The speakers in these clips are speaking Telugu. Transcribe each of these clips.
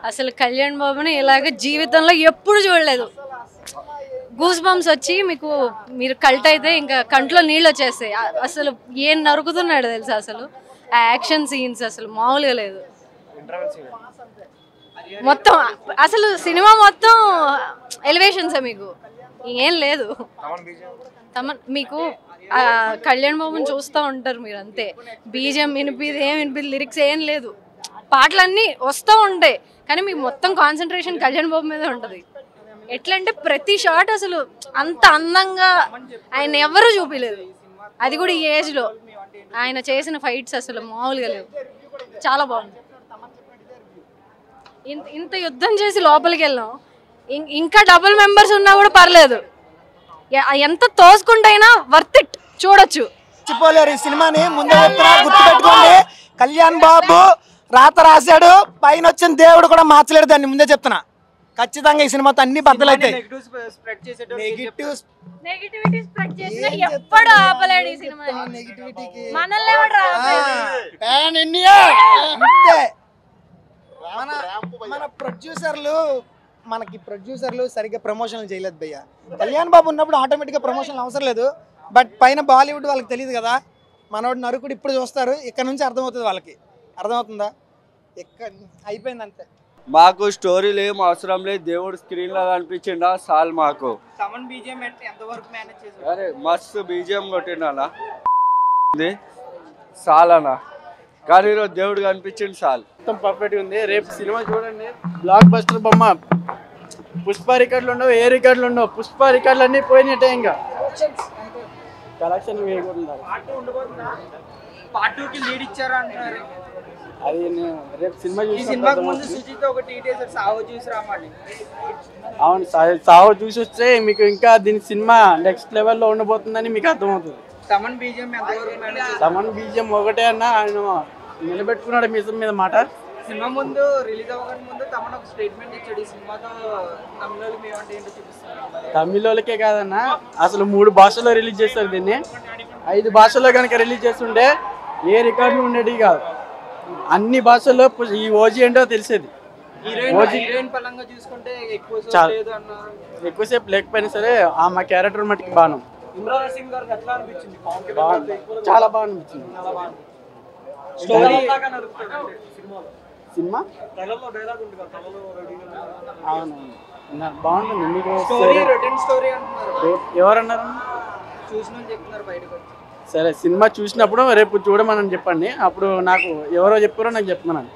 అసలు కళ్యాణ్ బాబుని ఇలాగ జీవితంలో ఎప్పుడు చూడలేదు. గూస్ బంప్స్ వచ్చి మీరు కల్ట్ అయితే ఇంకా కంట్లో నీళ్ళు వచ్చేస్తాయి. అసలు ఏం నరుకుతున్నాడు తెలుసా అసలు. ఆ యాక్షన్ సీన్స్ అసలు మామూలుగా లేదు. మొత్తం అసలు సినిమా మొత్తం ఎలివేషన్స్ మీకు ఏం లేదు. మీకు కళ్యాణ్ బాబుని చూస్తూ ఉంటారు మీరు అంతే. బీజిఎం వినిపిది లిరిక్స్ ఏం లేదు. పాటలన్నీ వస్తూ ఉంటాయి కానీ మీకు మొత్తం కాన్సన్ట్రేషన్ కళ్యాణ్ బాబు మీద ఉంటుంది. ఎట్లా అంటే ప్రతి షాట్ అసలు అంత అందంగా ఆయన ఎవరు చూపించలేదు. అది కూడా ఈ ఏజ్లో ఆయన చేసిన ఫైట్స్ అసలు మామూలుగా లేవు. చాలా బాగుంది. ఇంత యుద్ధం చేసి లోపలికి వెళ్ళాం. ఇంకా డబుల్ మెంబర్స్ ఉన్నా కూడా పర్లేదు. ఎంత తోసుకుంటైనా వర్త్ ఇట్ చూడొచ్చు. మర్చిపోలేరు ఈ సినిమాని. ముందే చెప్తున్నా, గుర్తుపెట్టుకోండి. కళ్యాణ్ బాబు రాత రాశాడు, పైన వచ్చిన దేవుడు కూడా మార్చలేడు దాన్ని. ముందే చెప్తున్నా, ఖచ్చితంగా ఈ సినిమాతో అన్ని బద్దలైతాయి. నెగటివిటీ స్ప్రెడ్ చేసినా ఎప్పుడు ఆపలేడు ఈ సినిమా. మనల్ని ఎవరు మన ప్రొడ్యూసర్లు సరిగ్గా ప్రమోషన్లు చేయలేదు భయ్య. కళ్యాణ్ బాబు ఉన్నప్పుడు ఆటోమేటిక్గా ప్రమోషన్లు అవసరం లేదు. బట్ పైన బాలీవుడ్ వాళ్ళకి తెలియదు కదా. మనోడు నరుకుడు ఇప్పుడు చూస్తారు, ఇక్కడ నుంచి అర్థమవుతుంది వాళ్ళకి. అర్థమవుతుందా? అయిపోయింది అంతే. మాకు స్టోరీలు ఏం అవసరం లేదు. దేవుడు స్క్రీన్ లో కనిపించిండా సాల్ మాకు. అరే మస్తు బీజిఎం కొట్టిండా సాల్ అన్న. కానీ ఈరోజు దేవుడు కనిపించింది సాల్. మొత్తం పర్ఫెక్ట్ ఉంది. రేపు సినిమా చూడండి, బ్లాక్ బస్టర్ బొమ్మ. పుష్ప రికార్డులు ఉండవు, ఏ రికార్డులు ఉండవు. పుష్ప రికార్డులు అన్నీ పోయినట్టే. ఇంకా కలెక్షన్ వేయకూడదు. అది రేపు సినిమా అవును, సావు చూసి వస్తే మీకు ఇంకా దీని సినిమా నెక్స్ట్ లెవెల్లో ఉండబోతుందని మీకు అర్థమవుతుంది. తమన్ బీజిఎం ఒకటే అన్న ఆయన నిలబెట్టుకున్నాడు మీసం మీద మాట. సినిమా ముందు రిలీజ్ అవ్వగానే ముందు తమన్ ఒక స్టేట్మెంట్ ఇచ్చాడు. ఈ సినిమాతో తమిళోళ్ళకే కాదన్న, అసలు 3 భాషల్లో రిలీజ్ చేస్తారు దీన్ని. 5 భాషల్లో కనుక రిలీజ్ చేస్తుంటే ఏ రికార్డులు ఉండేవి కాదు. అన్ని భాషల్లో ఈ ఓజీ ఏంటో తెలిసేది. ఎక్కువసేపు లేకపోయినా సరే మా క్యారెక్టర్ మట్టికి బాణం. చాలా బాగా అనిపించింది సినిమా. అవును, బాగుంటుంది. మీకు ఎవరన్నారు? సరే, సినిమా చూసినప్పుడు రేపు చూడమని చెప్పండి. అప్పుడు నాకు ఎవరో చెప్పారో నాకు చెప్తున్నాను.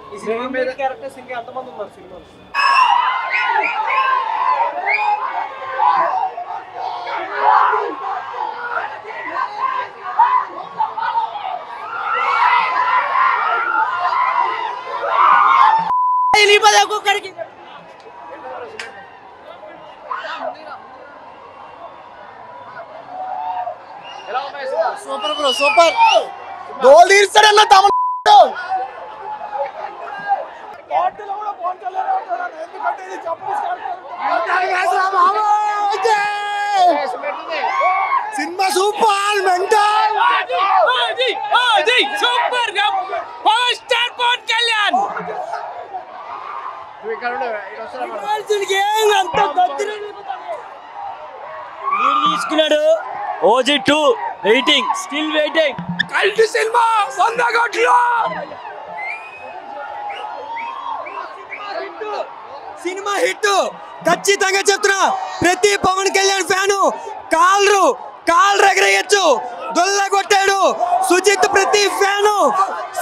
Super bro, super. గోల్ తీర్చాడన్న తమన్. సినిమా super, mental super power star Pawan Kalyan. తీసుకున్నాడు. OG 2 waiting, still waiting. Cult సినిమా 100 కోట్లు. సినిమా హిట్ ఖచ్చితంగా చెప్తున్నా. ప్రతి పవన్ కళ్యాణ్ ఫ్యాను కాల్ ఎగరేయచ్చు. దొల్ల కొట్టాడు సుజిత్. ప్రతి ఫ్యాను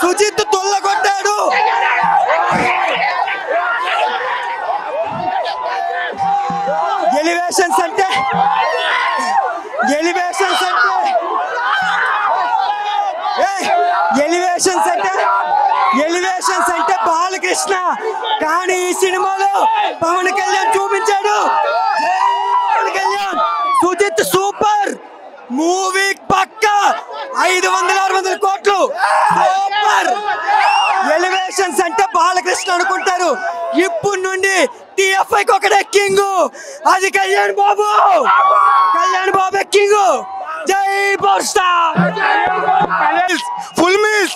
సుజిత్ దొల్ల కొట్టాడు. ఎలివేషన్స్ అంటే బాలకృష్ణ. కానీ ఈ సినిమాలో పవన్ కళ్యాణ్ చూపించాడు. పవన్ కళ్యాణ్, సుజిత్ సూపర్. మూవీ పక్క 500-600 కోట్లు. సూపర్. ఎలివేషన్స్ అంటే బాలకృష్ణ అనుకుంటారు. ఇప్పుడు నుండి టిఎఫ్ఐకి ఒకటే కింగ్, అది కళ్యాణ్ బాబు. కళ్యాణ్ బాబే కింగ్. జై power star. Full miss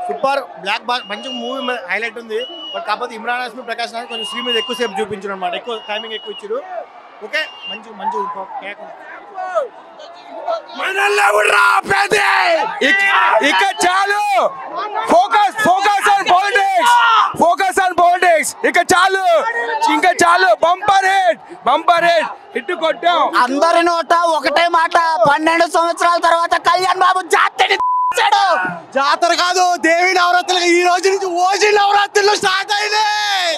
super block మంచి మూవీ హైలైట్ ఉంది. బట్ కాకపోతే ఇమ్రాన్ హాష్మి ప్రకాష్ రాజ్ కొంచెం స్క్రీన్ మీద ఎక్కువసేపు చూపించారు అనమాట, ఎక్కువ టైమింగ్ ఎక్కువ ఇచ్చారు. ఓకే మంచి మంచి ఇక చాలు, ఫోకస్ ఆన్ పాలిటిక్స్. ఇక చాలు, ఇంకా చాలు. బంపర్ హిట్ హిట్ కొట్టాం. అందరి నోట ఒకటే మాట, 12 సంవత్సరాల తర్వాత కళ్యాణ్ బాబు జాతర కాదు, దేవి నవరాత్రులు ఈ రోజు నుంచి ఓజీ నవరాత్రులు స్టార్ట్ అయినాయి.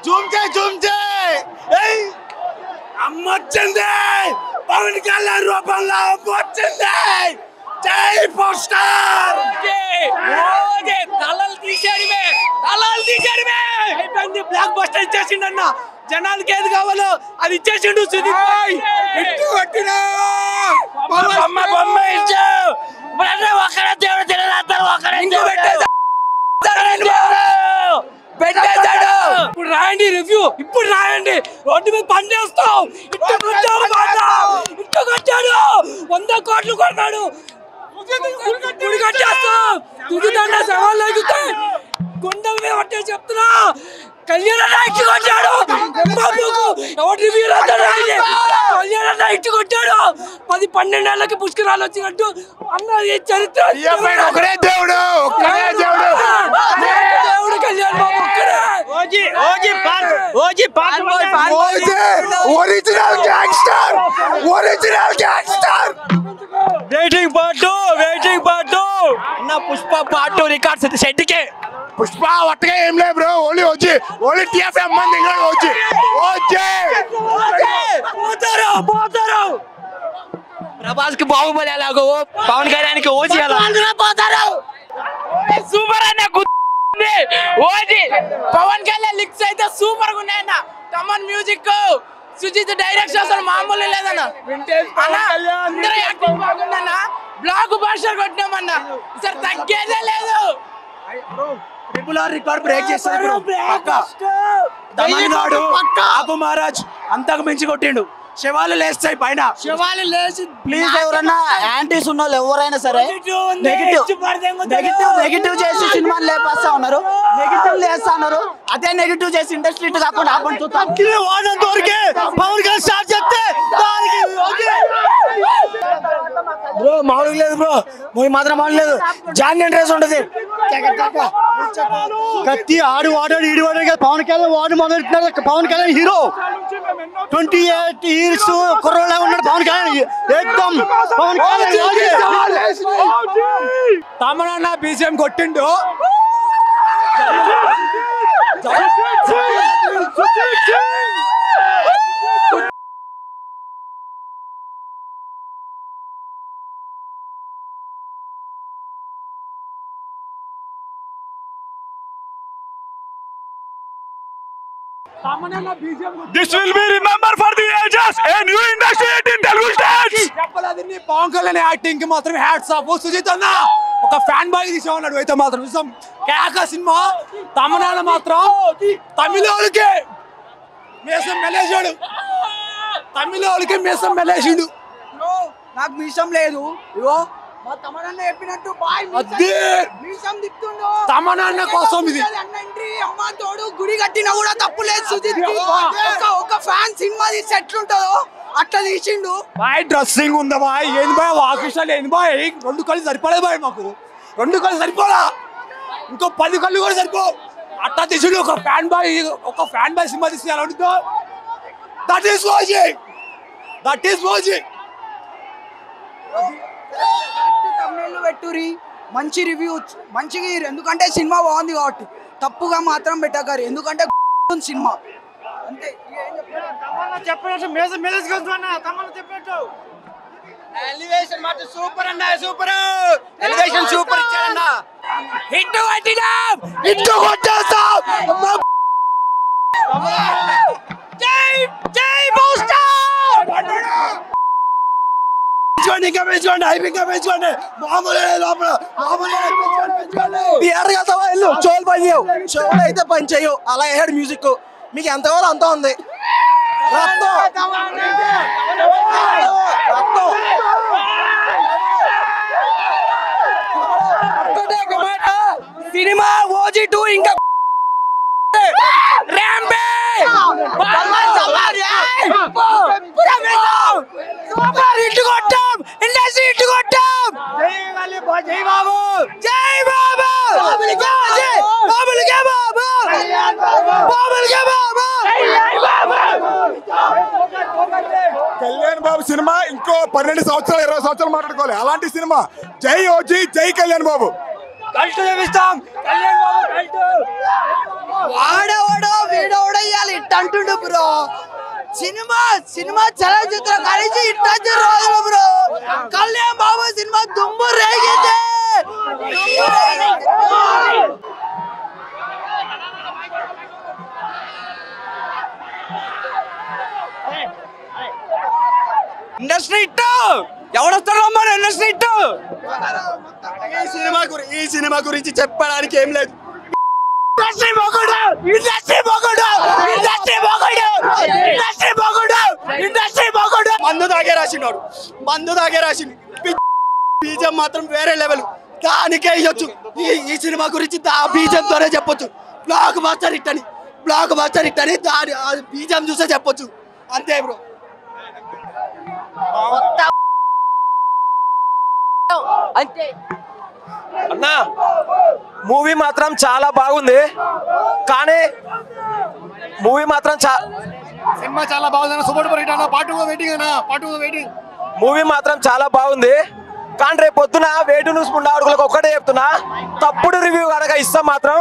జుమ్చే అమ్మొచ్చింది, పవన్ కళ్యాణ్ రూపంలో వచ్చింది. జై పోస్టర్. తలలు తీసేయడమే అయిపోయింది. బ్లాక్ బస్టర్ ఇచ్చేసిండన్న, జనాలకి ఏది కావాలో అది ఇచ్చేసిండు. సుదీప్ పెట్టేశాడు. ఇప్పుడు రాయండి రివ్యూ, ఇప్పుడు రాయండి. రోడ్డు మీద పని చేస్తాం. ఇట్టు కొట్టాడు 100 కోట్లు కొట్టాడు. గుడి కట్టేస్తాం. తుదిదండ సవాళ్ళు ఎగుతాయి. గుండెల మీద పట్టే చెప్తున్నా, కళ్యాణ ఇట్టు కొట్టాడు. ఎవరు రివ్యూ కళ్యాణ ఇట్టు కొట్టాడు. 10-12 ఏళ్ళకి పుష్కరాలు వచ్చినట్టు అన్న ఈ చరిత్ర. ఒకడే దేవుడు కళ్యాణ్ బాబు ఒక్కడే. Original gangster. వెయిటింగ్ పార్ట్ 2 అన్న. పుష్ప పార్ట్ 2 రికార్డ్స్ సెట్కే. పుష్ప ఒట్టగా ఏం లేదు బ్రో, ఓన్లీ టీఎఫ్ఎం మంది పోతారు. ప్రభాస్ కి బాహుబలి ఎలాగో పవన్ కళ్యాణ్కి ఓజీ ఎలా పోతారు. సూపర్ అన్న ఓజీ. పవన్ కళ్యాణ్ లిక్స్ అయితే సూపర్ గా ఉన్నాయన్న. తమన్ మ్యూజిక్, సుజిత్ డైరెక్షన్ అసలు మామూలు లేదన్న. బ్లాక్ బస్టర్ కొట్టినామన్న, సార్ తగ్గేదే లేదు. రికార్డ్ బ్రేక్ చేస్తాడు. తమిళనాడు ఆకు మహారాజ్ అంతకు మించి కొట్టిండు. శవాలు లేస్తాయి పైన, శవాలు లేచి. ప్లీజ్ ఎవరన్నా యాంటీస్ ఉన్న వాళ్ళు ఎవరైనా సరే నెగిటివ్ చేసి సినిమాని లేపేస్తా ఉన్నారు, నెగిటివ్ లేస్తా ఉన్నారు. అదే నెగిటివ్ చేసి ఇండస్ట్రీ కాకుండా బ్రో మామూలు లేదు బ్రో, మూవీ మాత్రం మామూలు లేదు. జాన్ ఇంట్రెస్ట్ ఉంటుంది. కత్తి ఆడు వాడాడు ఈడు వాడాడు కదా, పవన్ కళ్యాణ్ వాడు మొదలెట్టినాడు. పవన్ కళ్యాణ్ హీరో 28 years కుర్రోళ్ళ ఉన్నాడు పవన్ కళ్యాణ్. ఏకదమ్ పవన్ కళ్యాణ్. తమన్నా బీజిఎం కొట్టిండు. This will be remembered for the ages. A new industry in Telugu states. చెప్పలేదండి, పవన్ కళ్యాణ్ యాక్టింగ్ కి మాత్రం హ్యాట్స్ ఆఫ్. సుజిత్ అన్న ఒక ఫ్యాన్ బాయ్ తీసేవాడు అయితే మాత్రం చూసాం. కేక సినిమా తమిళనాడు మాత్రం తమిళోళ్ళకి మీసం మెలేసాడు. తమిళోళ్ళకి మీసం మెలేసిండు. నాకు మీసం లేదు. ఇగో మా తమనన్న చెప్పినట్టు తమనన్న కోసం ఇది. అమ్మ తోడు గుడి కట్టినా కూడా తప్పు లేదు. సుజిత్ ఒక ఫ్యాన్ సినిమా తీసి ఎట్లుంటుందో అట్లా తీసిండు. బాయ్ డ్రెస్సింగ్ ఉందా బాయ్, ఏంది బాయ్ వాకిషాలు, ఏంది బాయ్ 2 కళ్ళు సరిపడదు బాయ్, మాకు 2 కళ్ళు సరిపోలా, ఇంకో 10 కళ్ళు కూడా సరిపో. అట్లా తీసిండు ఒక ఫ్యాన్ బాయ్ సినిమా తీసి ఎలా ఉంటుందో. That is watching. తమిళనాడు పెట్టురి, మంచి రివ్యూ మంచిగా, ఎందుకంటే సినిమా బాగుంది కాబట్టి. తప్పుగా మాత్రం పెట్టగారు, ఎందుకంటే సినిమా అంతే. ఎలివేషన్ మాత్రం సూపర్ అన్న, సూపర్ ఎలివేషన్ సూపర్ ఇచ్చారన్న. హిట్ కొట్టినాం, హిట్ కొట్టేస్తాం. జై పోస్టర్. ఇంకా పెంచుకోండి, హైపింగ్ పెంచుకోండి. మామూలు లోపల చోలు పని చేయవు, చోలు అయితే పని చేయవు. అలా వేసాడు మ్యూజిక్, మీకు ఎంత కావాలో అంత ఉంది. ఒకటే ఒక మాట సినిమా ఓజీ 2 ఇంకా ఇటు కొట్టాం ఇండస్ట్రీ ఇటు కొట్టాం. జై బాబు జై బాబు బాబులకే బాబు బాబులకే బాబు. కళ్యాణ్ బాబు సినిమా ఇంకో 12 సంవత్సరాలు 20 సంవత్సరాలు మాట్లాడుకోవాలి. అలాంటి సినిమా జై ఓజీ జై కళ్యాణ్ బాబు. వాడేవాడో వీడోడో ఇవ్వాలి ఇట్ట అంటుండు బ్రో. సినిమా చలనచిత్రం కలిసి ఇట్ట రోజులు బ్రో. కళ్యాణ్ బాబు సినిమా దుమ్ము రేగింది. ఇండస్ట్రీ ఇట్టు ఎవడొస్తారో మన ఇండస్ట్రీ ఇట్టు. ఈ సినిమా గురించి చెప్పడానికి ఏం లేదు. మందు తాగే రాసినాడు, మందు తాగే రాసింది. బీజం మాత్రం వేరే లెవెల్. దానికే ఇవ్వచ్చు. ఈ సినిమా గురించి బీజంతోనే చెప్పొచ్చు. బ్లాక్ బాస్టర్ ఇట్టని దాని బీజం చూసే చెప్పొచ్చు. అంతే బ్రో. అంతే అన్నా. మూవీ మాత్రం చాలా బాగుంది, కానీ మూవీ మాత్రం సినిమా చాలా బాగుంది. సూపర్ డూపర్ హిట్ అన్న. Part 2 waiting. మూవీ మాత్రం చాలా బాగుంది, కానీ రేపు పొద్దున వేటు న్యూస్ అడుగులకు ఒక్కటే చెప్తున్నా, తప్పుడు రివ్యూ కనుక ఇస్తే మాత్రం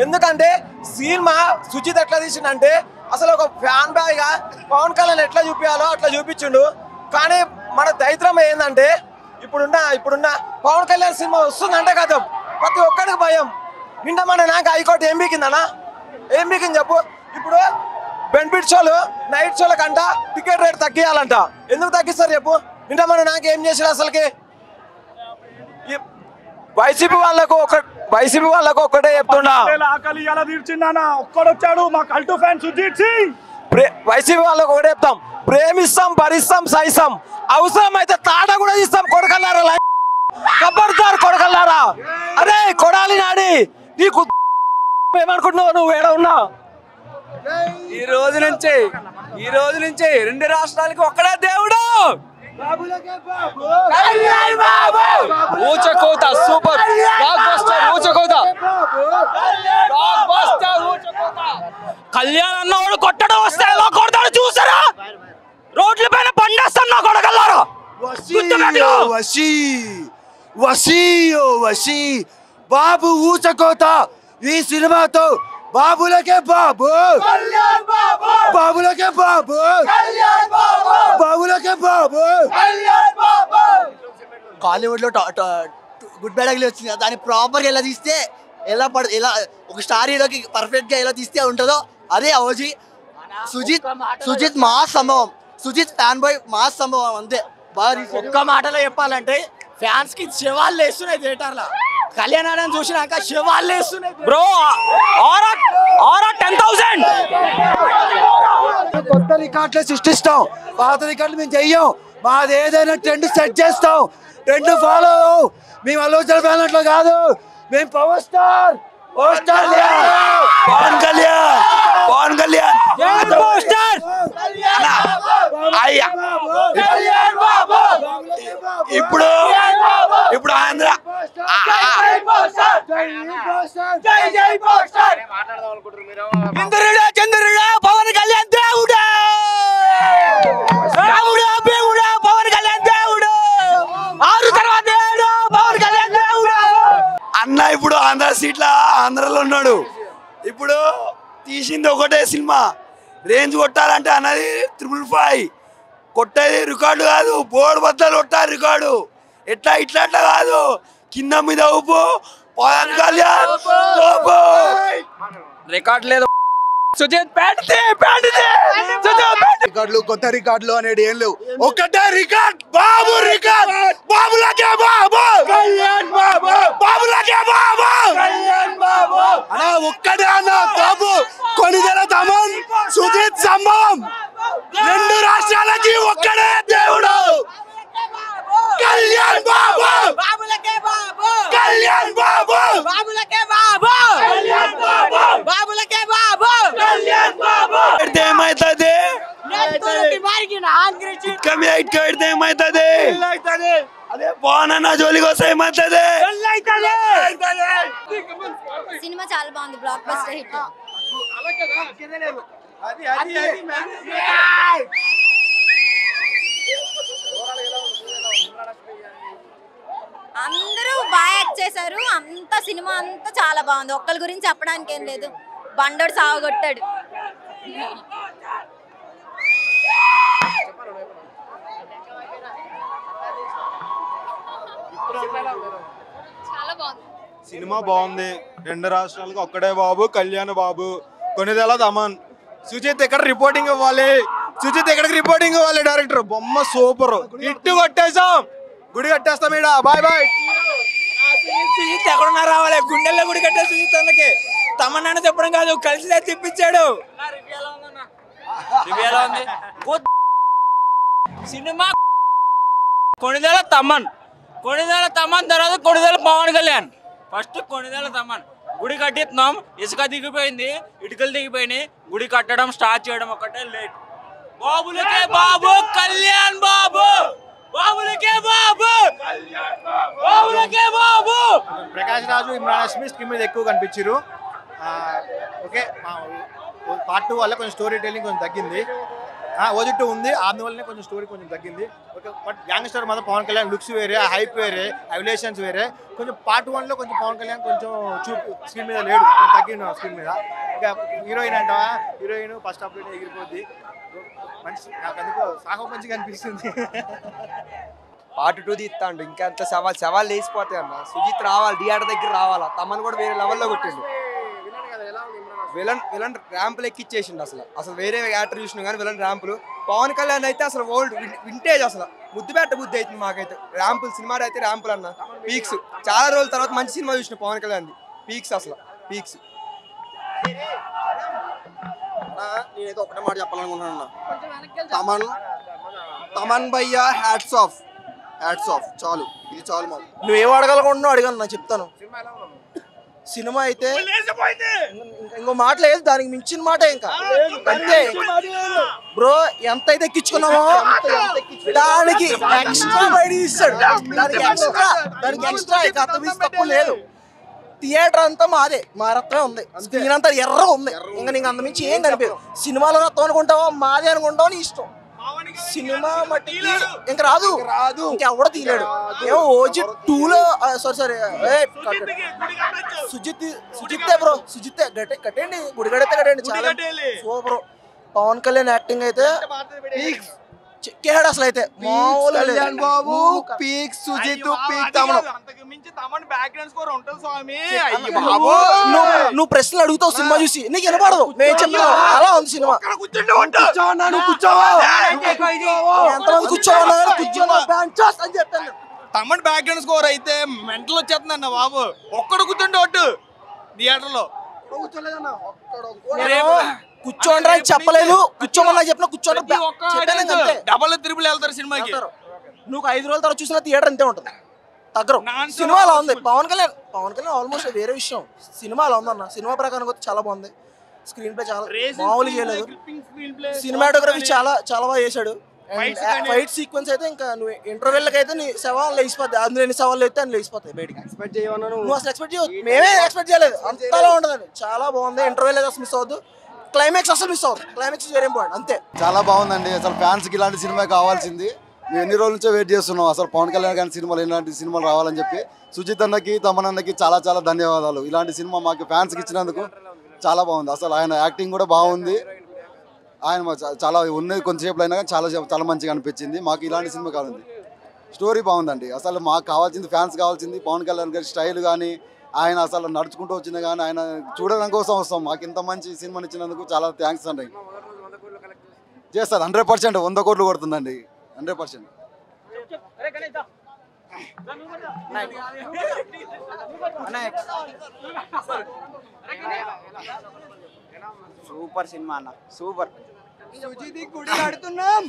ఎందుకంటే సినిమా సుజిత్ ఎట్లా తీసిండంటే అసలు ఒక ఫ్యాన్ బాయ్ గా పవన్ కళ్యాణ్ ఎట్లా చూపించాలో అట్లా చూపించిండు. కానీ మన దైత్రం ఏంటంటే ఇప్పుడున్న పవన్ కళ్యాణ్ సినిమా వస్తుందంటే కదా ప్రతి ఒక్కడికి భయం. నిన్న మన నాకు హైకోర్టు ఏం బీకిందన్నా, ఏం బీకింది చెప్పు. ఇప్పుడు బెనిఫిట్ షోలు నైట్ షోల కంట టికెట్ రేట్ తగ్గియాలంట. ఎందుకు తగ్గిస్తారు చెప్పు. నిన్న మన నాకు ఏం చేశారు అసలుకి. వైసీపీ వాళ్ళకు ఒక్కటే చెప్తున్నా, ఒక్కడొచ్చాడు మా కల్టు ఫ్యాన్ సుజిత్ సింగ్. వైసీపీ వాళ్ళకు ఒకటే చెప్తాం, ప్రేమిస్తాం భరిస్తాం సహిస్తాం, అవసరం అయితే తాట కూడా తీస్తాం. కొడకల్లారా, కబర్దార్ కొడకల్లారా. అరే కొడాలి నాడి, నీకు ఏమనుకుంటున్నావు నువ్వు? ఏడ ఉన్నా ఈ రోజు నుంచి 2 రాష్ట్రాలకి ఒక్కడే దేవుడు. ఊచకోత సూపర్ బ్లాక్ బస్టర్. కళ్యాణ్ అన్నవాడు కొట్టడం వస్తే ఎలా కొడతాడు చూసారా? రోడ్ల పైన పండేస్తాం నా కొడగల్లారా. వసీ బాబు ఊచకోత. ఈ సినిమాతో బాబులకే బాబు, బాబులకే బాబు, బాబులకే బాబు. కాలీవుడ్ లో గుడ్ బ్యాడ్ అగ్లీ వచ్చింది. దాన్ని ప్రాపర్గా ఎలా తీస్తే ఎలా ఒక స్టార్ హీరోకి పర్ఫెక్ట్ గా ఎలా తీస్తే ఉంటుందో అదే ఓజీ. సుజిత్ మాస్ సంభవం. సుజిత్ ఫ్యాన్ బాయ్ మాస్ సంభవం. అంతే. ఒక్క మాటలో చెప్పాలంటే ఫ్యాన్స్ కి శవాళ్ళు వేస్తున్నాయి థియేటర్లో. కళ్యాణాన్ని చూసినాక శవాళ్ళు వేస్తున్నాయి బ్రో. ఆరా 10,000 కొత్త రికార్డులు సృష్టిస్తాం, పాత రికార్డులు మేము చెయ్యం. మాది ఏదైనా ట్రెండ్ సెట్ చేస్తాం, ట్రెండ్ ఫాలో. మేము అల్లు ఫ్యాన్ అట్లా కాదు, మేము పవర్ స్టార్ పవన్ కళ్యాణ్. ఇప్పుడు ఆంధ్ర చంద్రుడా పవన్ కళ్యాణ్ దేవుడా, పవన్ కళ్యాణ్ దేవుడు. 6 తర్వాత పవన్ కళ్యాణ్ దేవుడు. అన్న ఇప్పుడు ఆంధ్రలో ఉన్నాడు. ఇప్పుడు తీసింది ఒకటే సినిమా. రేంజ్ కొట్టాలంటే అన్నది 555. కొట్టేది రికార్డు కాదు, బోర్డు బద్దలు కొట్టాలి రికార్డు. ఇట్లా కాదు, కింద మీద ఊపు. పవన్ కళ్యాణ్ రికార్డు లేదు. సుజిత్ రికార్డులు కొత్త రికార్డులు అనేది ఏం లేవు. ఒకటే రికార్డ్, బాబు రికార్డ్. బాబులకే బాబు, బాబులకే బాబు. అన్నా ఒక్కటే అన్న బాబు. కొనిదెల తమన్, సుజిత్ సంభవం. 2 రాష్ట్రాలకి ఒక్కడే దేవుడు. కళ్యాణ్ బాబు. బాబు కళ్యాణ్ బాబు బాబులకే బాబు కళ్యాణ్ బాబు బాబులకే బాబు కళ్యాణ్ బాబు ఏమైతది నెత్తులకి మారిగిన ఆంగ్రేజీ కమి హైట్ కడితే ఏమైతది అదే బాగున్నా జోలికి వస్తే ఏమైతది సినిమా చాలా బాగుంది, బ్లాక్ బస్టర్ హిట్. అందరూ బాగా యాక్ట్ చేశారు, అంత సినిమా అంతా చాలా బాగుంది. ఒక్కరి గురించి చెప్పడానికి ఏం లేదు, బండోడు సాగొట్టాడు. చాలా బాగుంది సినిమా బాగుంది. 2 రాష్ట్రాలకు ఒక్కడే బాబు కళ్యాణ్ బాబు. కొన్నిదేళ తమన్. సుజిత్ ఎక్కడ రిపోర్టింగ్ ఇవ్వాలి, సుజిత్ ఎక్కడికి రిపోర్టింగ్ ఇవ్వాలి. డైరెక్టర్ బొమ్మ సూపర్, ఇట్టు కొట్టేసాం, గుడి కట్టేస్తాం ఈడ. Bye bye. సుజిత్ ఎక్కడున్నా రావాలి, గుండెల్లో గుడి కట్టే సుజిత్ అన్నకి తమన్నా చెప్పడం కాదు, కలిసి తిప్పించాడు. సినిమా కొణిదెల తమన్ తర్వాత కొణిదెల పవన్ కళ్యాణ్. ఫస్ట్ కొణిదెల తమన్ గుడి కట్టిస్తున్నాం, ఇసుక దిగిపోయింది, ఇటుకలు దిగిపోయినాయి, గుడి కట్టడం స్టార్ట్ చేయడం ఒకటే లేట్. బాబులకే బాబు కళ్యాణ్ బాబు, బాబులకే బాబు బాబులకే బాబు. ప్రకాష్ రాజు, ఇమ్రాన్ హష్మి స్క్రీన్ మీద ఎక్కువ కనిపించారు. ఓకే, పార్ట్ 2 వల్ల కొంచెం స్టోరీ టెల్లింగ్ కొంచెం తగ్గింది. ఓజిట్ ఉంది, అందువల్లనే కొంచెం స్టోరీ కొంచెం తగ్గింది. ఓకే, బట్ యంగ్స్టర్ మాత్రం పవన్ కళ్యాణ్ లుక్స్ వేరే, హైప్ వేరే, అవలేషన్స్ వేరే. కొంచెం పార్ట్ 1లో కొంచెం పవన్ కళ్యాణ్ కొంచెం స్క్రీన్ మీద లేడు, తగ్గిన స్క్రీన్ మీద. ఇంకా హీరోయిన్ అంటావా, హీరోయిన్ ఫస్ట్ హాఫ్ ఎగిరిపోద్ది. మంచి నాకు అందుకో సాహో మంచిగా అనిపిస్తుంది. పార్ట్ 2 తీస్తాండు, ఇంకా అంత సవాల్ లేచిపోతాయి అన్న. సుజిత్ రావాలి, థియేటర్ దగ్గర రావాలా. తమన్ కూడా వేరే లెవెల్లో కొట్టిండు. విలన్ ర్యాంపులు ఎక్కిచ్చేసిండు. అసలు వేరే యాక్టర్ చూసినా కానీ విలన్ ర్యాంపులు. పవన్ కళ్యాణ్ అయితే అసలు ఓల్డ్ వింటేజ్, అసలు బుద్ధి అవుతుంది మాకైతే. ర్యాంపులు సినిమా అయితే ర్యాంపులు అన్న పీక్స్. చాలా రోజుల తర్వాత మంచి సినిమా చూసిన పవన్ కళ్యాణ్ పీక్స్, అసలు పీక్స్. నేనైతే ఒకటే మాట చెప్పాలనుకుంటున్నా, తమన్ భయ్య హ్యాట్స్ ఆఫ్ చాలు, ఇది చాలు. మాకు నువ్వేం అడగాలనుకుంటున్నావు అడిగాను, నేను చెప్తాను. సినిమా అయితే ఇంకో మాట లేదు, దానికి మించిన మాట ఇంకా అంతే బ్రో. ఎంత అయితే ఎక్కించుకున్నామో దానికి ఎక్స్ట్రా బయట ఇస్తాడు, దానికి ఎక్స్ట్రా తక్కువ లేదు. థియేటర్ అంతా మాదే, మా రత్నమే ఉంది, స్క్రీన్ అంతా ఎర్ర ఉంది. ఇంకా నీకు అంతమించి ఏం కనిపించదు. సినిమాలో రత్నం అనుకుంటావో మాదే అనుకుంటావో నీ ఇష్టం. సినిమా మట్టికి ఇంకా రాదు, ఇంకెవడ తీయలేడు. ఏమో ఓజీ 2లో సారీ సుజిత్తే బ్రో, సుజిత్తే కట్టండి, గుడి కడితే కట్టండి, చాలా సూపర్. పవన్ కళ్యాణ్ యాక్టింగ్ అయితే చెక్కేహాడు అసలు. అయితే కళ్యాణ్ బాబు పీక్, సుజిత్ పీక్, నువ్వు ప్రశ్నలు అడుగుతావు సినిమా చూసి, నీకు వినపడదు. నేను చెప్తాను అలా ఉంది సినిమా. ఎంతమంది కూర్చోవన్నా అని చెప్పాను. తమన్ బ్యాక్గ్రౌండ్ స్కోర్ అయితే మెంటల్ వచ్చేస్తుంది అన్న బాబు. ఒక్కడు కూర్చోండి ఒట్టు థియేటర్ లో కూర్చోండి అని చెప్పలేదు, కూర్చోమన్నా చెప్పిన కూర్చోండి. డబల్ త్రిబుల్ వెళ్తారు సినిమాకి. నువ్వు 5 రోజుల తర్వాత చూసిన థియేటర్ అంతే ఉంటుంది, తగ్గరు. సినిమా అలా ఉంది. పవన్ కళ్యాణ్ ఆల్మోస్ట్ వేరే విషయం. సినిమా అలా ఉందన్న, సినిమా ప్రకారం చాలా బాగుంది. స్క్రీన్ ప్లే చాలా మామూలుగా చేయలేదు. సినిమాటోగ్రఫీ చాలా బాగా చేశాడు. ఫైట్ సీక్వెన్స్ అయితే ఇంకా నువ్వు ఇంటర్వెల్కి అయితే నీ సవాళ్ళు లేచిపోతాయి. అందులో ఎన్ని సవాళ్ళు అయితే అన్ని లేచిపోతాయి బయటికి. నువ్వు అసలు ఎక్స్పెక్ట్ చేయవు, మేమే ఎక్స్పెక్ట్ చేయలేదు అంతలా ఉండదని. చాలా బాగుంది. ఇంటర్వెల్ అయితే అసలు మిస్ అవ్వద్దు, క్లైమాక్స్ అసలు మిస్ అవ్వదు. క్లైమాక్స్ వెరీ ఇంపార్టెంట్ అంతే. చాలా బాగుందండి. అసలు ఫ్యాన్స్కి ఇలాంటి సినిమా కావాల్సింది. మేము ఎన్ని రోజుల నుంచో వెయిట్ చేస్తున్నాం అసలు పవన్ కళ్యాణ్ గారి సినిమాలు ఇలాంటి సినిమాలు రావాలని చెప్పి. సుజిత్ అన్నకి, తమన్ అన్నకి చాలా ధన్యవాదాలు. ఇలాంటి సినిమా మాకు ఫ్యాన్స్కి ఇచ్చినందుకు చాలా బాగుంది. అసలు ఆయన యాక్టింగ్ కూడా బాగుంది. ఆయన చాలా ఉన్నది కొంతసేపు అయినా కానీ చాలా మంచిగా అనిపించింది. మాకు ఇలాంటి సినిమా కావాలి. స్టోరీ బాగుందండి. అసలు మాకు కావాల్సింది, ఫ్యాన్స్ కావాల్సింది పవన్ కళ్యాణ్ గారి స్టైల్ కానీ, ఆయన అసలు నడుచుకుంటూ వచ్చింది కానీ, ఆయన చూడడం కోసం వస్తాం. మాకు ఇంత మంచి సినిమాని ఇచ్చినందుకు చాలా థ్యాంక్స్ అండి. చేస్తారు 100%, 100 కోట్లు కొడుతుందండి 100%. సూపర్ సినిమా అన్న, సూపర్.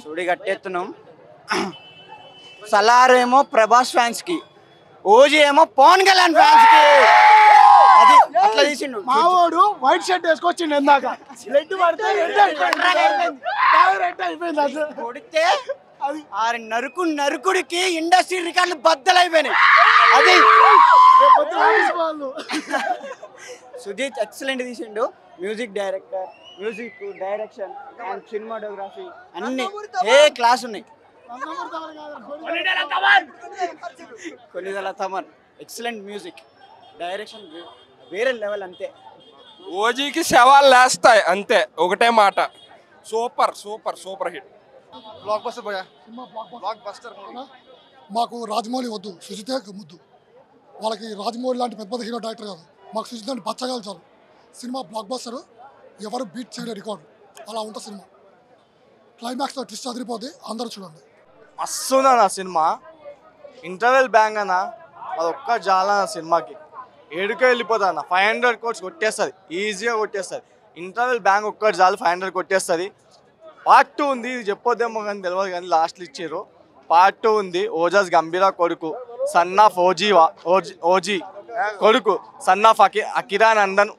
గుడి కట్టేస్తున్నాం. సలార్ ఏమో ప్రభాస్ ఫ్యాన్స్ కి, ఓజీ ఏమో పవన్ కళ్యాణ్ ఫ్యాన్స్ కి అది అట్లా తీసిండు. మావాడు వైట్ షర్ట్ వేసుకొచ్చిండు ఇందాక రెడ్ పడితే రెడ్ అయిపోయింది అసలు కొడితే అది నరుకుడికి ఇండస్ట్రీ రికార్డులు బద్దలైపోయినాయి. అది సుజిత్ ఎక్సలెంట్ తీసిండు. Music director, music direction and cinematography అన్ని ఏ క్లాస్ ఉన్నాయి. కొన్నిదల తమన్ ఎక్సలెంట్ మ్యూజిక్ డైరెక్షన్ వేరే లెవెల్. అంతే ఓజీకి శవాలు లేస్తాయి అంతే, ఒకటే మాట. Super super super hit. Blockbuster భయ్యా, బ్లాక్ బస్టర్. మాకు రాజమౌళి వద్దు, సుజితే ముద్దు. వాళ్ళకి రాజమౌళి లాంటి పెద్ద హీరో డైరెక్టర్ కాదు, మాకు సుజిత్ లాంటి పచ్చగాలు చాలు. సినిమా బ్లాక్ బస్టర్, ఎవరు బీట్ చేయలేదు రికార్డు. అలా ఉంటుంది సినిమా. క్లైమాక్స్లో ట్విస్ట్ అదిరిపోద్ది, అందరూ చూడండి. మస్తుందన్న సినిమా. ఇంటర్వెల్ బ్యాంగ్ అన్న అది ఒక్క చాలా సినిమాకి ఏడుకే వెళ్ళిపోతుంది అన్న. 500 crores కొట్టేస్తుంది, ఈజీగా కొట్టేస్తుంది. ఇంటర్వెల్ బ్యాంగ్ ఒక్కటి చాలు 500 కొట్టేస్తుంది. పార్ట్ 2 ఉంది, ఇది చెప్పొద్దేమో కానీ తెలియదు కానీ లాస్ట్లో ఇచ్చారు. పార్ట్ 2 ఉంది. ఓజాస్ గంభీర కొడుకు, సన్ ఆఫ్ ఓజీ కొడుకు, son of Akira Nandan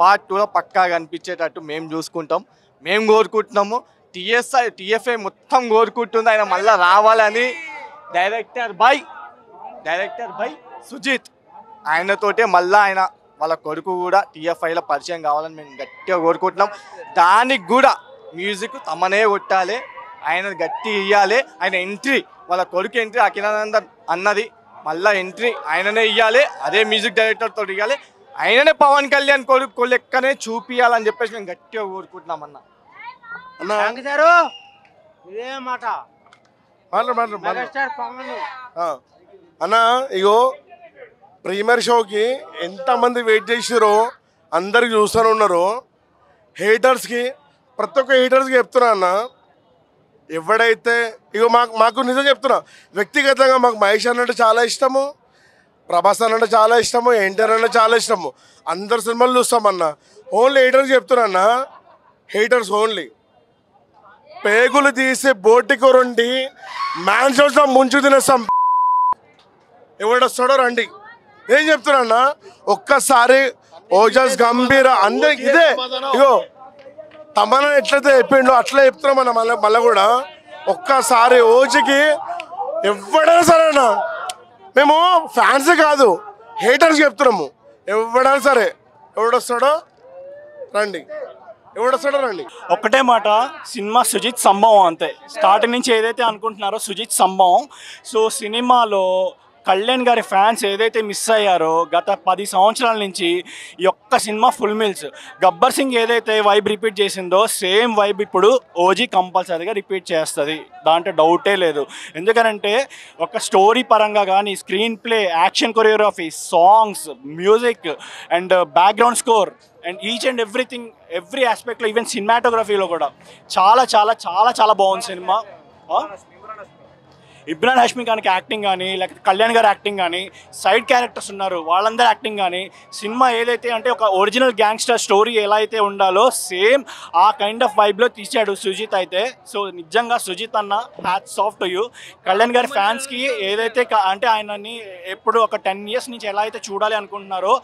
part 2లో పక్కా కనిపించేటట్టు మేము చూసుకుంటాం, మేము కోరుకుంటున్నాము. టీఎఫ్ఐ మొత్తం కోరుకుంటుంది ఆయన మళ్ళీ రావాలని. డైరెక్టర్ బై సుజిత్, ఆయనతోటే మళ్ళీ ఆయన వాళ్ళ కొడుకు కూడా టీఎఫ్ఐలో పరిచయం కావాలని మేము గట్టిగా కోరుకుంటున్నాం. దానికి కూడా మ్యూజిక్ తమనే కొట్టాలి, ఆయన గట్టి ఇవ్వాలి. ఆయన ఎంట్రీ, వాళ్ళ కొడుకు ఎంట్రీ అఖిలానందన్ అన్నది మళ్ళీ ఎంట్రీ ఆయననే ఇవ్వాలి. అదే మ్యూజిక్ డైరెక్టర్తో ఇవ్వాలి. ఆయననే పవన్ కళ్యాణ్ కొడుకు లెక్కనే చూపియాలని చెప్పేసి మేము గట్టిగా కోరుకుంటున్నాం అన్న. ఇదే మాట అన్న. ఇగో ప్రీమియర్ షోకి ఎంతమంది వెయిట్ చేసారో అందరికి చూస్తూనే ఉన్నారు. హేటర్స్కి, ప్రతి ఒక్క హేటర్స్కి చెప్తున్నా అన్న, ఎవడైతే ఇగో మాకు నిజం చెప్తున్నా, వ్యక్తిగతంగా మాకు మహేష్ అన్నంటే చాలా ఇష్టము, ప్రభాస్ అన్నంటే చాలా ఇష్టము, ఎన్టీఆర్ అంటే చాలా ఇష్టము. అందరు సినిమాలు చూస్తామన్న. ఓన్లీ హేటర్స్ చెప్తున్నా అన్న, హేటర్స్ ఓన్లీ. పేగులు తీసి బోటికి రండి, మ్యాన్స్ వస్తాం, ముంచు తినేస్తాం. ఎవడొస్తాడో రండి. ఏం చెప్తున్నా అన్న, ఒక్కసారి ఓజాస్ గంభీర అందరికి ఇదే. ఇగో తమన్నా ఎట్లయితే చెప్పిండో అట్లా చెప్తున్నాం అన్న. మళ్ళీ కూడా ఒక్కసారి ఓజీకి ఎవడైనా సరే అన్న, మేము ఫ్యాన్స్ కాదు హేటర్స్ చెప్తున్నాము, ఎవడైనా సరే ఎవడొస్తాడో రండి, ఎవడొస్తాడో రండి. ఒక్కటే మాట, సినిమా సుజిత్ సంభవం అంతే. స్టార్టింగ్ నుంచి ఏదైతే అనుకుంటున్నారో సుజిత్ సంభవం. సో సినిమాలో కళ్యాణ్ గారి ఫ్యాన్స్ ఏదైతే మిస్ అయ్యారో గత 10 సంవత్సరాల నుంచి ఈ ఒక్క సినిమా ఫుల్ మిల్స్. గబ్బర్ సింగ్ ఏదైతే వైబ్ రిపీట్ చేసిందో సేమ్ వైబ్ ఇప్పుడు ఓజీ కంపల్సరీగా రిపీట్ చేస్తుంది, దాంట్లో డౌటే లేదు. ఎందుకనంటే ఒక స్టోరీ పరంగా కానీ, screen play, action choreography, songs, music and background score and each and everything, every ఆస్పెక్ట్లో, ఈవెన్ సినిమాటోగ్రఫీలో కూడా చాలా చాలా చాలా చాలా బాగుంది సినిమా. ఇబ్రాన్ హష్మి గారికి యాక్టింగ్ కానీ, లేకపోతే కళ్యాణ్ గారి యాక్టింగ్ కానీ, సైడ్ క్యారెక్టర్స్ ఉన్నారు వాళ్ళందరూ యాక్టింగ్ కానీ, సినిమా ఏదైతే అంటే ఒక ఒరిజినల్ గ్యాంగ్స్టర్ స్టోరీ ఎలా అయితే ఉండాలో సేమ్ ఆ కైండ్ ఆఫ్ వైబ్లో తీసాడు సుజిత్ అయితే. సో నిజంగా సుజిత్ అన్న hats off to you. Kalyan గారి ఫ్యాన్స్కి ఏదైతే అంటే ఆయనని ఎప్పుడు ఒక 10 years నుంచి ఎలా అయితే చూడాలి అనుకుంటున్నారో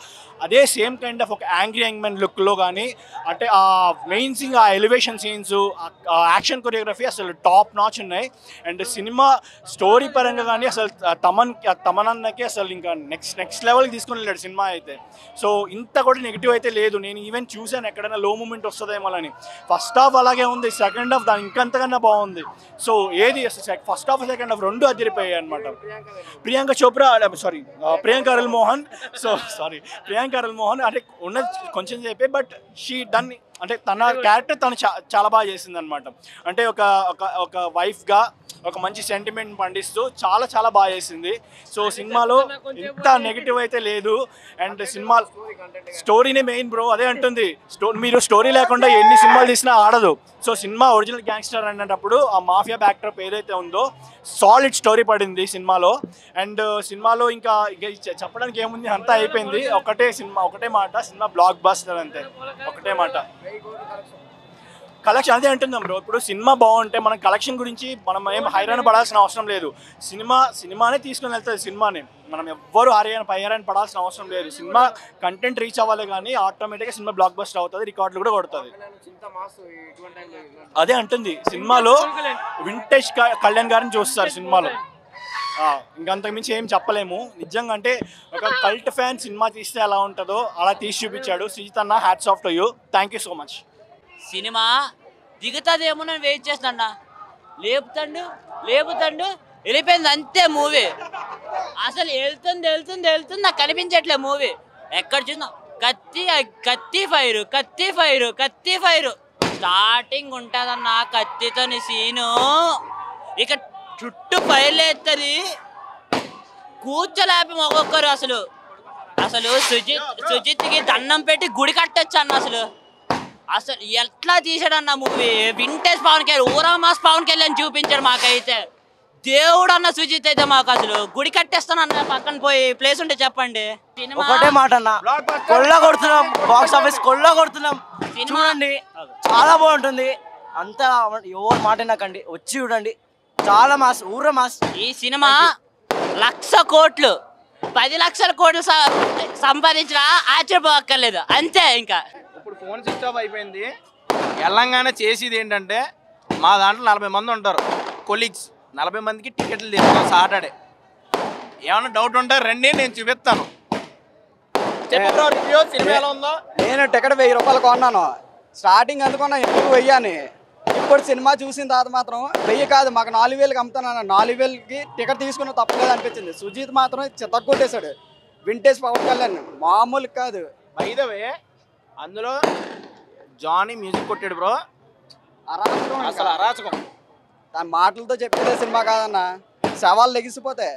అదే సేమ్ కైండ్ ఆఫ్ ఒక యాంగ్రీ యంగ్మెన్ లుక్లో కానీ, అంటే ఆ మెయిన్ సింగ్, ఆ ఎలివేషన్ సీన్స్, యాక్షన్ కొరియోగ్రఫీ అసలు టాప్ నాచ్ ఉన్నాయి. అండ్ సినిమా స్టోరీ పరంగా కానీ అసలు తమనన్నకి అసలు ఇంకా నెక్స్ట్ లెవెల్కి తీసుకుని వెళ్ళాడు సినిమా అయితే. సో ఇంత కూడా నెగిటివ్ అయితే లేదు. నేను ఈవెన్ చూశాను ఎక్కడైనా లో మూమెంట్ వస్తుందేమో అని. ఫస్ట్ హాఫ్ అలాగే ఉంది, సెకండ్ హాఫ్ దాని ఇంకంతకన్నా బాగుంది. సో ఏది ఫస్ట్ హాఫ్ సెకండ్ హాఫ్ రెండు అదిరిపోయాయి అనమాట. ప్రియాంక అరుల్ మోహన్ ప్రియాంక అరుల్ మోహన్ అంటే ఉన్నది కొంచెం చెప్పే, బట్ షీ డన్, అంటే తన క్యారెక్టర్ తను చాలా బాగా చేసింది అనమాట. అంటే ఒక వైఫ్గా ఒక మంచి సెంటిమెంట్ పండిస్తూ చాలా చాలా బాగా చేసింది. సో సినిమాలో ఇంత నెగిటివ్ అయితే లేదు. అండ్ సినిమా స్టోరీనే మెయిన్ బ్రో, అదే అంటుంది. మీరు స్టోరీ లేకుండా ఎన్ని సినిమాలు తీసినా ఆడదు. సో సినిమా ఒరిజినల్ గ్యాంగ్స్టర్ అనేటప్పుడు ఆ మాఫియా బ్యాక్డ్రాప్ ఏదైతే ఉందో సాలిడ్ స్టోరీ పడింది సినిమాలో. అండ్ సినిమాలో ఇంకా చెప్పడానికి ఏముంది, అంతా అయిపోయింది. ఒకటే మాట, సినిమా బ్లాక్ బస్టర్ అంతే, ఒకటే మాట. కలెక్షన్ అదే అంటున్నాం బ్రో. ఇప్పుడు సినిమా బాగుంటే మనం కలెక్షన్ గురించి మనం ఏం హైరాణ పడాల్సిన అవసరం లేదు. సినిమానే తీసుకుని వెళ్తుంది సినిమాని. మనం ఎవ్వరు హైరాణ పడాల్సిన అవసరం లేదు. సినిమా కంటెంట్ రీచ్ అవ్వాలి కానీ ఆటోమేటిక్గా సినిమా బ్లాక్ బస్టర్ అవుతుంది, రికార్డులు కూడా కొడుతుంది. అదే అంటుంది సినిమాలో వింటేజ్ కళ్యాణ్ గారిని చూస్తారు సినిమాలో. ఇంకంతకు మించి ఏం చెప్పలేము. నిజంగా అంటే ఒక కల్ట్ ఫ్యాన్ సినిమా తీస్తే ఎలా ఉంటుందో అలా తీసి చూపించాడు సుజిత్ అన్న. Hats off to you, thank you so much. సినిమా దిగుతుందేమో నేను వెయిట్ చేస్తాను. లేపుతాడు వెళ్ళిపోయింది అంతే మూవీ. అసలు వెళ్తుంది నాకు కనిపించట్లే మూవీ. ఎక్కడ చూసినా కత్తి ఫైరు స్టార్టింగ్ ఉంటుందన్న కత్తితోని సీను. ఇక చుట్టూ ఫైర్లు ఎత్తది, కూర్చోలేపి ఒక్కొక్కరు. అసలు సుజిత్కి దండం పెట్టి గుడి కట్టొచ్చు అన్న. అసలు ఎట్లా తీసాడన్న మూవీ. వింటేజ్ పవన్ కళ్యాణ్, ఊరా మాస్ పవన్ కళ్యాణ్ చూపించాడు మాకైతే. దేవుడు అన్న సుజిత్ అయితే మాకు అసలు గుడి కట్టేస్తాను అన్న. పక్కన పోయి ప్లేస్ ఉంటే చెప్పండి. ఒకటే మాట అన్న, కొల్ల కొడుతున్నాం, బాక్స్ ఆఫీస్ కొల్ల కొడుతున్నాం. చూడండి చాలా బాగుంటుంది. అంతా ఎవరు మాట నాకండి, వచ్చి చూడండి. చాలా మాస్, ఊర మాస్. ఈ సినిమా 1,00,000 కోట్లు 10 లక్షల కోట్లు సంపాదించిన ఆశ్చర్యపోక్కర్లేదు అంతే. ఇంకా ఇప్పుడు ఫోన్ స్విచ్ ఆఫ్ అయిపోయింది. వెళ్ళంగానే చేసేది ఏంటంటే మా దాంట్లో 40 మంది ఉంటారు కొలీగ్స్. 40 మందికి టికెట్లు తీస్తాం సాటర్డే. ఏమన్నా డౌట్ ఉంటే రండి, నేను చూపిస్తాను. సినిమా ఎలా ఉందో? నేను టికెట్ 1000 రూపాయలు కొన్నాను. స్టార్టింగ్ అందుకున్నా ఎందుకు 1000 అని. ఇప్పుడు సినిమా చూసిన తర్వాత మాత్రం 1000 కాదు, మాకు 4000కి అమ్ముతాను. 4000కి టికెట్ తీసుకున్న తప్పలేదు అనిపించింది. సుజిత్ మాత్రం చెత్తగొట్టేశాడు. వింటేజ్ పవన్ కళ్యాణ్ మామూలు కాదు. బై ద వే అందులో జానీ మ్యూజిక్ కొట్టాడు బ్రో. అసలు అరాచకం. తన మాటలతో చెప్పేదే సినిమా కాదన్న. శవాలు లెగిసిపోతే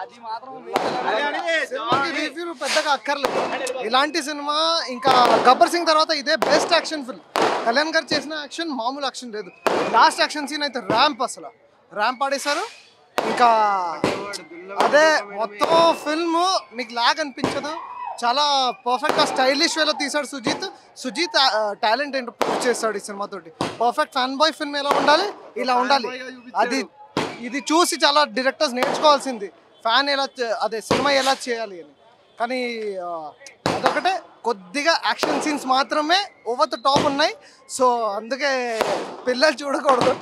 అది మాత్రం రివ్యూ పెద్దగా అక్కర్లేదు. ఇలాంటి సినిమా ఇంకా గబ్బర్ సింగ్ తర్వాత ఇదే బెస్ట్ యాక్షన్ ఫిల్మ్. కళ్యాణ్ గారు చేసిన యాక్షన్ మామూలు యాక్షన్ లేదు. లాస్ట్ యాక్షన్ సీన్ అయితే అసలు ర్యాంప్ ఆడేశారు. ఇంకా అదే మొత్తం ఫిల్మ్ మీకు లాగ్ అనిపించదు. చాలా పర్ఫెక్ట్గా స్టైలిష్ వేలో తీశాడు సుజిత్ టాలెంట్ ఏంటో ప్రూవ్ చేస్తాడు ఈ సినిమాతోటి. పర్ఫెక్ట్ ఫ్యాన్ బాయ్ ఫిల్మ్ ఎలా ఉండాలి ఇలా ఉండాలి. ఇది చూసి చాలా డైరెక్టర్స్ నేర్చుకోవాల్సింది. ఫ్యాన్ అదే సినిమా ఎలా చేయాలి అని. కానీ అదొకటే కొద్దిగా యాక్షన్ సీన్స్ మాత్రమే ఓవర్ ద టాప్ ఉన్నాయి. సో అందుకే పిల్లలు చూడకూడదు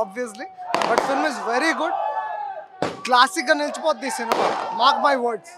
obviously. But film is very good. క్లాసిక్గా నిలిచిపోద్ది ఈ సినిమా. Mark my words.